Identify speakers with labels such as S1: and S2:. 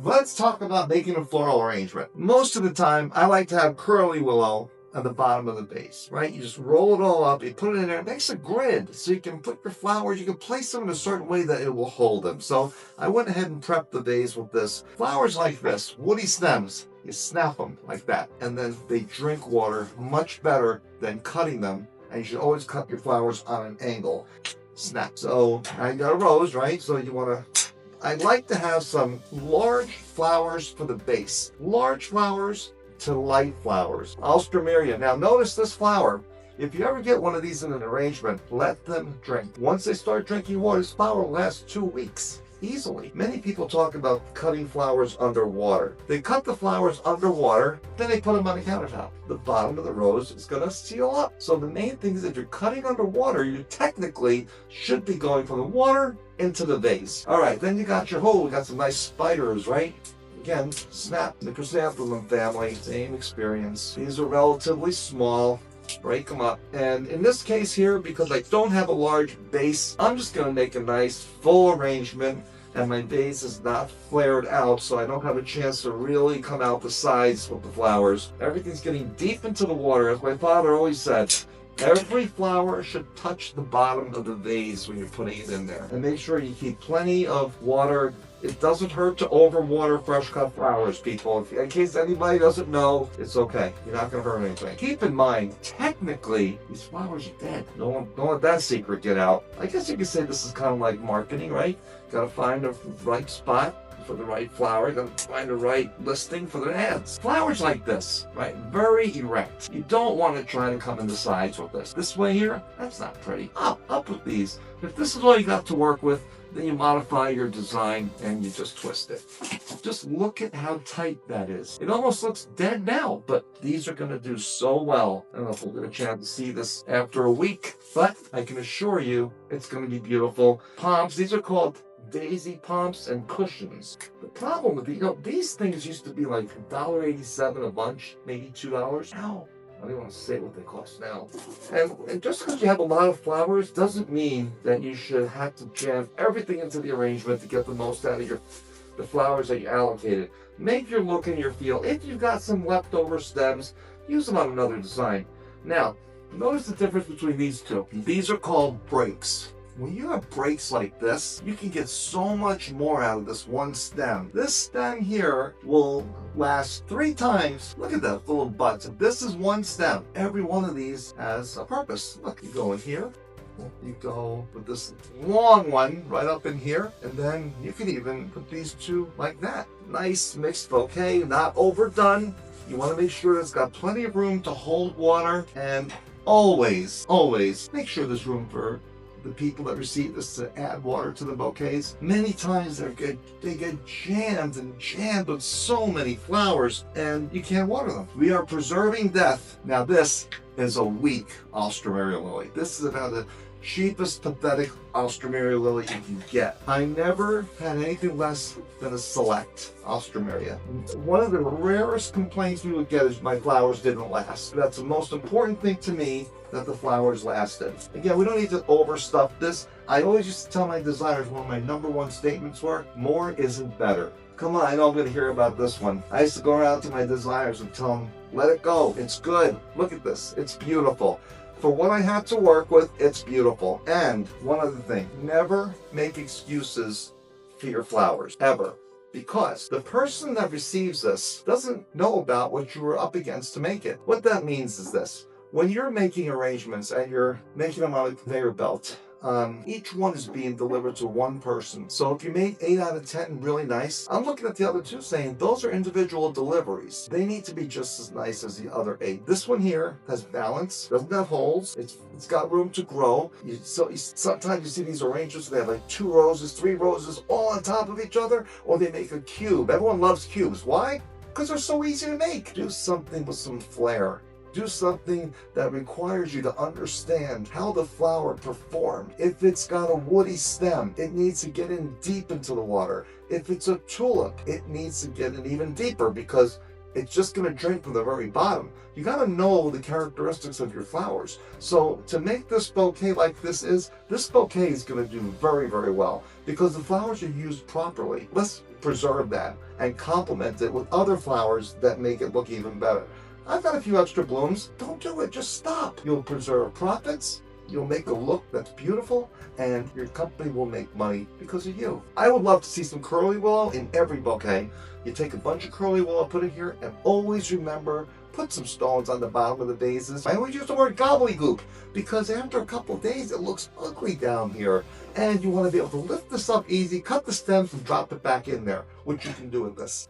S1: Let's talk about making a floral arrangement. Most of the time, I like to have curly willow at the bottom of the vase, right? You just roll it all up, you put it in there, it makes a grid. So you can put your flowers, you can place them in a certain way that it will hold them. So I went ahead and prepped the vase with this. Flowers like this, woody stems, you snap them like that, and then they drink water much better than cutting them. And you should always cut your flowers on an angle. Snap. So I got a rose, right? So you want to, I like to have some large flowers for the base. Large flowers to light flowers. Alstroemeria. Now notice this flower. If you ever get one of these in an arrangement, let them drink. Once they start drinking water, this flower will last 2 weeks. Easily. Many people talk about cutting flowers underwater. They cut the flowers underwater, then they put them on the countertop. The bottom of the rose is going to seal up. So the main thing is if you're cutting underwater, you technically should be going from the water into the vase. All right, then you got your hole. We got some nice spiders, right? Again, snap, the chrysanthemum family, same experience. These are relatively small. Break them up. And in this case here, because I don't have a large base, I'm just going to make a nice full arrangement, and my base is not flared out, so I don't have a chance to really come out the sides with the flowers. Everything's getting deep into the water. As my father always said, every flower should touch the bottom of the vase when you're putting it in there. And make sure you keep plenty of water. It doesn't hurt to overwater fresh cut flowers, people. In case anybody doesn't know, it's okay. You're not going to hurt anything. Keep in mind, technically, these flowers are dead. Don't let that secret get out. I guess you could say this is kind of like marketing, right? Got to find the right spot for the right flower. Got to find the right listing for the ads. Flowers like this, right? Very erect. You don't want to try to come in the sides with this. This way here, that's not pretty. Up with these. If this is all you got to work with, then you modify your design and you just twist it. Just look at how tight that is. It almost looks dead now, but these are going to do so well. I don't know if we'll get a chance to see this after a week, but I can assure you it's going to be beautiful. Pomps, these are called daisy pomps and cushions. The problem with these things used to be like $1.87 a bunch, maybe $2. Now, I don't want to say what they cost now. And just because you have a lot of flowers doesn't mean that you should have to jam everything into the arrangement to get the most out of the flowers that you allocated. Make your look and your feel. If you've got some leftover stems, use them on another design. Now, notice the difference between these two. These are called breaks. When you have breaks like this, you can get so much more out of this one stem. This stem here will last 3 times. Look at that little buds. This is one stem. Every one of these has a purpose. Look, you go in here. You go with this long one right up in here, and then you can even put these two like that. Nice mixed bouquet, not overdone. You want to make sure it's got plenty of room to hold water, and always make sure there's room for the people that receive this to add water to the bouquets. Many times they get jammed with so many flowers, and you can't water them. We are preserving death. Now this is a weak Alstroemeria lily. This is about the cheapest pathetic Alstroemeria lily you can get. I never had anything less than a select Alstroemeria. One of the rarest complaints we would get is my flowers didn't last. That's the most important thing to me, that the flowers lasted. Again, we don't need to overstuff this. I always used to tell my designers, one of my #1 statements were, more isn't better. Come on, I know I'm going to hear about this one. I used to go around to my designers and tell them, let it go. It's good. Look at this. It's beautiful. For what I had to work with, it's beautiful. And one other thing, never make excuses for your flowers, ever. Because the person that receives this doesn't know about what you were up against to make it. What that means is this. When you're making arrangements and you're making them on a conveyor belt, each one is being delivered to one person. So if you made 8 out of 10 really nice, I'm looking at the other 2 saying those are individual deliveries. They need to be just as nice as the other 8. This one here has balance, doesn't have holes, it's got room to grow. Sometimes you see these arrangements, they have like 2 roses, 3 roses all on top of each other, or they make a cube. Everyone loves cubes. Why? Because they're so easy to make. Do something with some flair. Do something that requires you to understand how the flower performed. If it's got a woody stem, it needs to get in deep into the water. If it's a tulip, it needs to get in even deeper because it's just going to drape from the very bottom. You got to know the characteristics of your flowers. So to make this bouquet like this bouquet is going to do very, very well because the flowers are used properly. Let's preserve that and complement it with other flowers that make it look even better. I've got a few extra blooms. Don't do it, just stop. You'll preserve profits, you'll make a look that's beautiful, and your company will make money because of you. I would love to see some curly willow in every bouquet. You take a bunch of curly willow, put it here, and always remember, put some stones on the bottom of the vases. I always use the word gobbledygook because after a couple of days it looks ugly down here, and you want to be able to lift this up easy, cut the stems, and drop it back in there, which you can do with this.